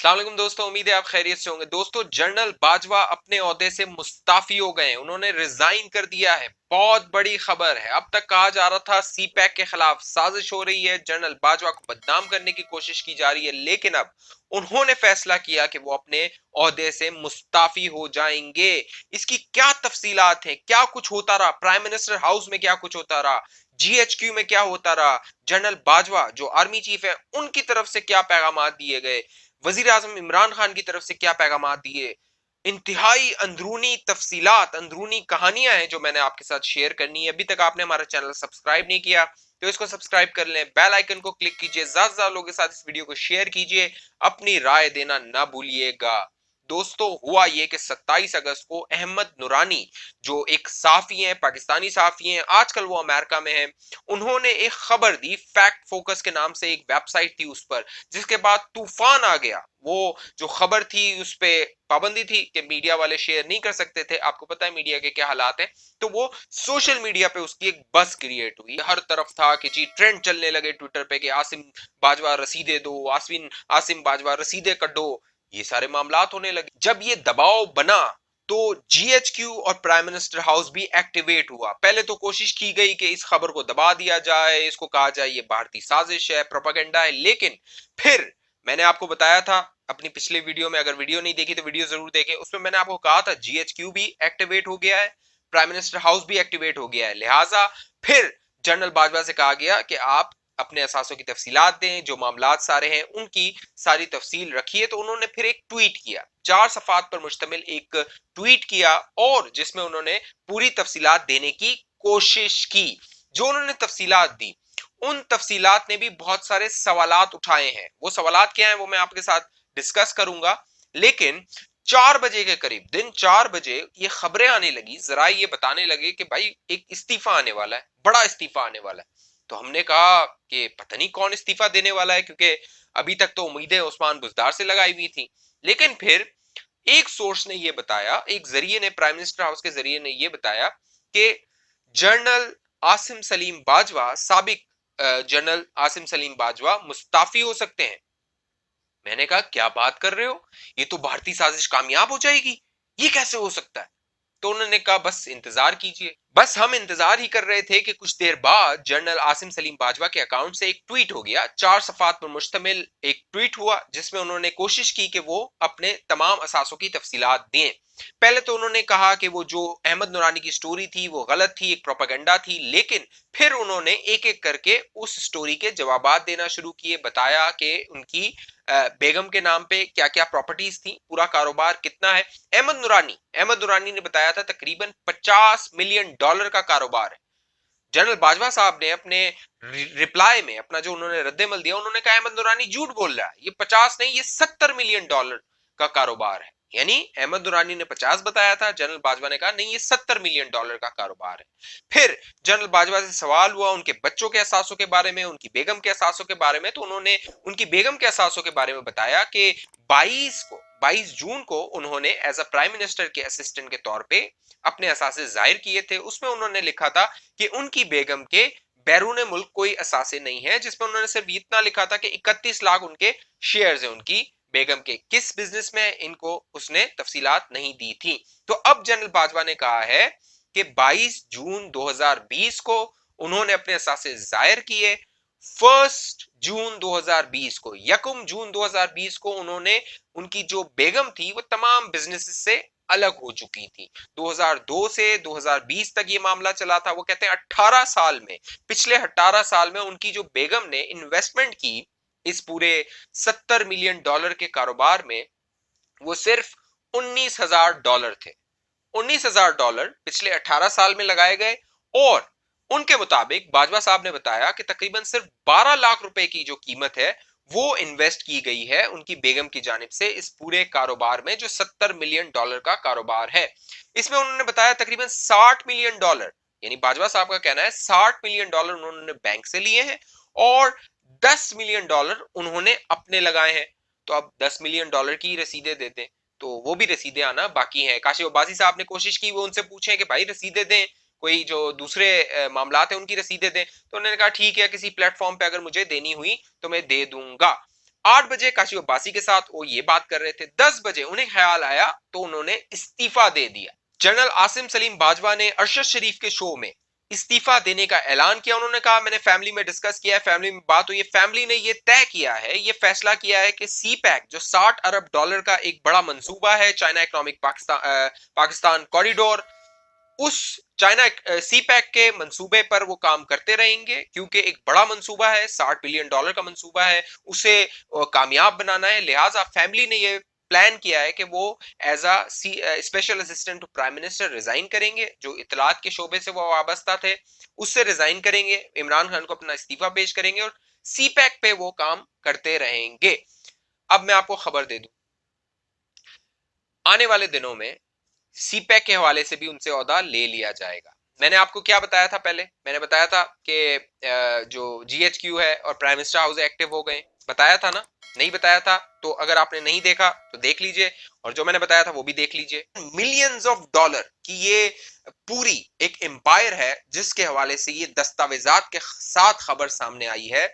अस्सलाम वालेकुम दोस्तों, उम्मीद है आप खैरियत से होंगे। दोस्तों, जनरल बाजवा अपने ओहदे से मुस्ताफी हो गए हैं, उन्होंने रिजाइन कर दिया है। बहुत बड़ी खबर है। अब तक कहा जा रहा था सी पैक के खिलाफ साजिश हो रही है, जनरल बाजवा को बदनाम करने की कोशिश की जा रही है, लेकिन अब उन्होंने फैसला किया कि वो अपने ओहदे से मुस्ताफी हो जाएंगे। इसकी क्या तफसीलात हैं, क्या कुछ होता रहा, प्राइम मिनिस्टर हाउस में क्या कुछ होता रहा, जीएचक्यू में क्या होता रहा, जनरल बाजवा जो आर्मी चीफ है उनकी तरफ से क्या पैगाम दिए गए, वजीर आजम इमरान खान की तरफ से क्या पैगाम दिए, इंतहाई अंदरूनी तफसीलात, अंदरूनी कहानियां हैं जो मैंने आपके साथ शेयर करनी है। अभी तक आपने हमारा चैनल सब्सक्राइब नहीं किया तो इसको सब्सक्राइब कर लें, बेल आइकन को क्लिक कीजिए, ज्यादा से ज्यादा लोगों के साथ इस वीडियो को शेयर कीजिए, अपनी राय देना ना भूलिएगा। दोस्तों, हुआ ये कि 27 अगस्त को अहमद नूरानी जो एक सहाफी हैं, पाकिस्तानी सहाफी हैं, आजकल वो अमेरिका में हैं, उन्होंने एक खबर दी, फैक्ट फोकस के नाम से एक वेबसाइट थी उस पर, जिसके बाद तूफान आ गया। वो जो खबर थी उस पे पाबंदी थी कि मीडिया वाले शेयर नहीं कर सकते थे, आपको पता है मीडिया के क्या हालात हैं। तो वो सोशल मीडिया पे उसकी एक बस क्रिएट हुई, हर तरफ था कि जी ट्रेंड चलने लगे ट्विटर पे कि आसिम बाजवा रसीदे दो, आसिम बाजवा रसीदे कटो, ये सारे मामलात होने लगे। जब ये दबाव बना तो जीएचक्यू और प्राइम मिनिस्टर हाउस भी एक्टिवेट हुआ। पहले तो कोशिश की गई कि इस खबर को दबा दिया जाए, इसको कहा जाए ये भारतीय साजिश है, प्रोपेगेंडा है, लेकिन फिर मैंने आपको बताया था अपनी पिछले वीडियो में, अगर वीडियो नहीं देखी तो वीडियो जरूर देखें, उसमें मैंने आपको कहा था जीएचक्यू भी एक्टिवेट हो गया है, प्राइम मिनिस्टर हाउस भी एक्टिवेट हो गया है, लिहाजा फिर जनरल बाजवा से कहा गया कि आप अपने असासों की तफसीलात दें, जो मामलात सारे हैं उनकी सारी तफसील रखिए। तो उन्होंने फिर एक ट्वीट किया, 4 सफात पर मुश्तमिल एक ट्वीट किया और जिसमें उन्होंने पूरी तफसीलात देने की कोशिश की। जो उन्होंने तफसीलात दी, उन तफसीलात ने भी बहुत सारे सवालात उठाए हैं। वो सवालात क्या हैं वो मैं आपके साथ डिस्कस करूंगा, लेकिन 4 बजे के करीब, दिन 4 बजे ये खबरें आने लगी, जरा ये बताने लगे कि भाई एक इस्तीफा आने वाला है, बड़ा इस्तीफा आने वाला है। तो हमने कहा कि पता नहीं कौन इस्तीफा देने वाला है, क्योंकि अभी तक तो उम्मीदें उस्मान बुज़दार से लगाई हुई थी। लेकिन फिर एक सोर्स ने यह बताया, एक जरिए ने, प्राइम मिनिस्टर हाउस के जरिए ने यह बताया कि जनरल आसिम सलीम बाजवा, साबिक जनरल आसिम सलीम बाजवा मुस्ताफी हो सकते हैं। मैंने कहा क्या बात कर रहे हो, ये तो भारतीय साजिश कामयाब हो जाएगी, ये कैसे हो सकता है। तो उन्होंने कहा बस इंतजार कीजिए। बस हम इंतजार ही कर रहे थे कि कुछ देर बाद जनरल आसिम सलीम बाजवा के अकाउंट से एक ट्वीट हो गया, 4 सफात पर मुश्तमिल एक ट्वीट हुआ, जिसमें उन्होंने कोशिश की कि वो अपने तमाम असासों की तफसीलात दें। पहले तो उन्होंने कहा कि वो जो अहमद नूरानी की स्टोरी थी वो गलत थी, एक प्रोपेगेंडा थी, लेकिन फिर उन्होंने एक एक करके उस स्टोरी के जवाबात देना शुरू किए, बताया कि उनकी बेगम के नाम पे क्या क्या प्रॉपर्टीज थी, पूरा कारोबार कितना है। अहमद नूरानी ने बताया था तकरीबन $50 मिलियन का कारोबार है। जनरल बाजवा साहब ने अपने रिप्लाई में, अपना जो उन्होंने रद्देमल दिया, उन्होंने कहा अहमद नूरानी झूठ बोल रहा है, ये 50 नहीं, ये $70 मिलियन का कारोबार है। यानी अहमद नूरानी ने 50 बताया था, जनरल बाजवा ने कहा नहीं ये $70 मिलियन का कारोबार है। फिर जनरल बाजवा से सवाल हुआ उनके बच्चों के असासों के बारे में, उनकी बेगम के असासों के बारे में। तो उन्होंने उनकी बेगम के असासों के बारे में बताया कि 22 जून को उन्होंने एज अ प्राइम मिनिस्टर के असिस्टेंट के तौर पे अपने असासे जाहिर किए थे। उसमें उन्होंने लिखा था कि उनकी बेगम के बैरून मुल्क कोई असासे नहीं है, जिसमें उन्होंने सिर्फ इतना लिखा था कि 31 लाख उनके शेयर्स हैं उनकी बेगम के, किस बिजनेस में इनको उसने तफसीलात नहीं दी थी। तो अब जनरल बाजवा ने कहा है कि 22 जून 2020 को उन्होंने अपने असासे जाहिर किए, 1 जून 2020 को, यकम जून 2020 को उन्होंने, उनकी जो बेगम थी वो तमाम बिजनेस से अलग हो चुकी थी। 2002 से 2020 तक ये मामला चला था। वो कहते हैं 18 साल में, पिछले 18 साल में उनकी जो बेगम ने इन्वेस्टमेंट की इस पूरे $70 मिलियन के कारोबार में, वो सिर्फ $19,000 थे। $19,000 पिछले 18 साल में लगाए गए। और उनके मुताबिक बाजवा साहब ने बताया कि तकरीबन सिर्फ 12 लाख रुपए की जो कीमत है वो इन्वेस्ट की गई है उनकी बेगम की जानिब से इस पूरे कारोबार में, जो $70 मिलियन का कारोबार है। इसमें उन्होंने बताया तकरीबन $60 मिलियन, यानी बाजवा साहब का कहना है $60 मिलियन उन्होंने बैंक से लिए हैं और $10 मिलियन उन्होंने अपने लगाए हैं। तो अब $10 मिलियन की रसीदें देते हैं तो वो भी रसीदें आना बाकी हैं। काशिफ अब्बासी साहब ने कोशिश की वो उनसे पूछे कि भाई रसीदें दें, कोई जो दूसरे मामलात हैं उनकी रसीदें दें। तो उन्होंने कहा ठीक है, किसी प्लेटफॉर्म पे अगर मुझे देनी हुई तो मैं दे दूंगा। 8 बजे काशिफ अब्बासी के साथ वो ये बात कर रहे थे, 10 बजे उन्हें ख्याल आया तो उन्होंने इस्तीफा दे दिया। जनरल आसिम सलीम बाजवा ने अरशद शरीफ के शो में इस्तीफा देने का ऐलान किया। उन्होंने कहा मैंने फैमिली में डिस्कस किया है, फैमिली में बात हुई है, फैमिली ने ये तय किया है, ये फैसला किया है कि सी पैक जो $60 अरब का एक बड़ा मंसूबा है, चाइना इकोनॉमिक पाकिस्तान कॉरिडोर, उस चाइना सी पैक के मंसूबे पर वो काम करते रहेंगे, क्योंकि एक बड़ा मंसूबा है, $60 बिलियन का मंसूबा है, उसे कामयाब बनाना है। लिहाजा फैमिली ने ये प्लान किया है कि वो as a special assistant to prime minister resign करेंगे, जो इतलात के शोबे से वो वाबस्ता थे उससे रिजाइन करेंगे, इमरान खान को अपना इस्तीफा पेश करेंगे और सी पैक पे वो काम करते रहेंगे। अब मैं आपको खबर दे दूं, आने वाले दिनों में सी पैक के हवाले से भी उनसे ओहदा ले लिया जाएगा। मैंने आपको क्या बताया था पहले? मैंने बताया था कि जो GHQ है और प्राइम मिनिस्टर हाउस एक्टिव हो गए, बताया था ना? नहीं बताया था तो अगर आपने नहीं देखा तो देख लीजिए, और जो मैंने बताया था वो भी देख लीजिए। मिलियंस ऑफ डॉलर की ये पूरी एक एम्पायर है जिसके हवाले से ये दस्तावेजात के साथ खबर सामने आई है,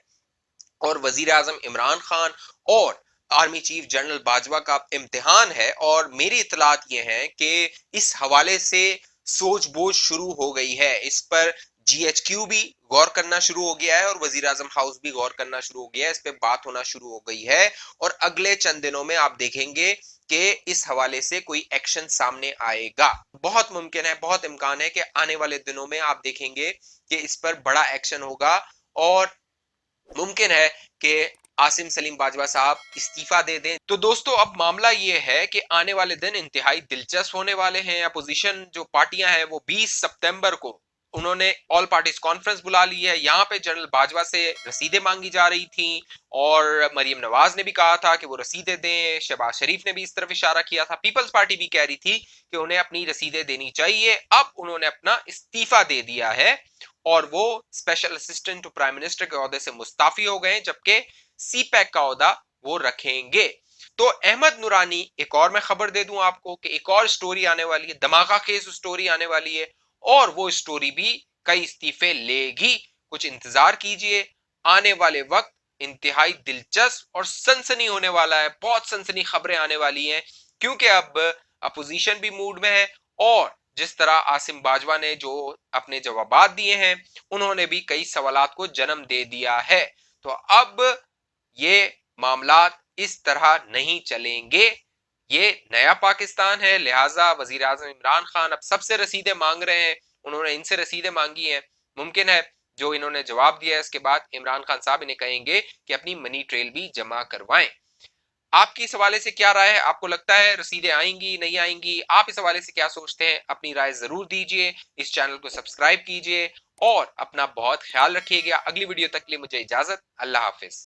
और वजीर आजम इमरान खान और आर्मी चीफ जनरल बाजवा का इम्तिहान है। और मेरी इतलात ये है कि इस हवाले से सोच बोझ शुरू हो गई है, इस पर GHQ भी गौर करना शुरू हो गया है और वजीर आजम हाउस भी गौर करना शुरू हो गया है, इस पे बात होना शुरू हो गई है, और अगले चंद दिनों में आप देखेंगे कि इस हवाले से कोई एक्शन सामने आएगा। बहुत मुमकिन है, बहुत इम्कान है कि आने वाले दिनों में आप देखेंगे कि इस पर बड़ा एक्शन होगा, और मुमकिन है कि आसिम सलीम बाजवा साहब इस्तीफा दे दें। तो दोस्तों अब मामला ये है कि आने वाले दिन इंतहाई दिलचस्प होने वाले हैं। अपोजिशन जो पार्टियां हैं वो 20 सितंबर को उन्होंने ऑल पार्टीज कॉन्फ्रेंस बुला ली है। यहाँ पे जनरल बाजवा से रसीदें मांगी जा रही थी और मरियम नवाज ने भी कहा था कि वो रसीदें दें, शहबाज शरीफ ने भी इस तरफ इशारा किया था, पीपल्स पार्टी भी कह रही थी कि उन्हें अपनी रसीदें देनी चाहिए। अब उन्होंने अपना इस्तीफा दे दिया है और वो special assistant to prime minister के ओहदे से मुस्ताफी हो गए, जबकि सी पैक का ओहदा वो रखेंगे। तो अहमद नूरानी, एक और मैं खबर दे दूं आपको कि एक और स्टोरी आने वाली है, धमाका खेज स्टोरी आने वाली है, और वो स्टोरी भी कई इस्तीफे लेगी। कुछ इंतजार कीजिए, आने वाले वक्त इंतहाई दिलचस्प और सनसनी होने वाला है, बहुत सनसनी खबरें आने वाली हैं, क्योंकि अब अपोजिशन भी मूड में है, और जिस तरह आसिम बाजवा ने जो अपने जवाबात दिए हैं उन्होंने भी कई सवालात को जन्म दे दिया है। तो अब ये मामलात इस तरह नहीं चलेंगे, ये नया पाकिस्तान है, लिहाजा वजीर आजम इमरान खान अब सबसे रसीदें मांग रहे हैं, उन्होंने इनसे रसीदें मांगी हैं। मुमकिन है जो इन्होंने जवाब दिया है इसके बाद इमरान खान साहब इन्हें कहेंगे कि अपनी मनी ट्रेल भी जमा करवाएं। आपकी इस हवाले से क्या राय है? आपको लगता है रसीदें आएंगी, नहीं आएंगी? आप इस हवाले से क्या सोचते हैं? अपनी राय जरूर दीजिए, इस चैनल को सब्सक्राइब कीजिए और अपना बहुत ख्याल रखिएगा। अगली वीडियो तक के लिए मुझे इजाजत, अल्लाह हाफिज।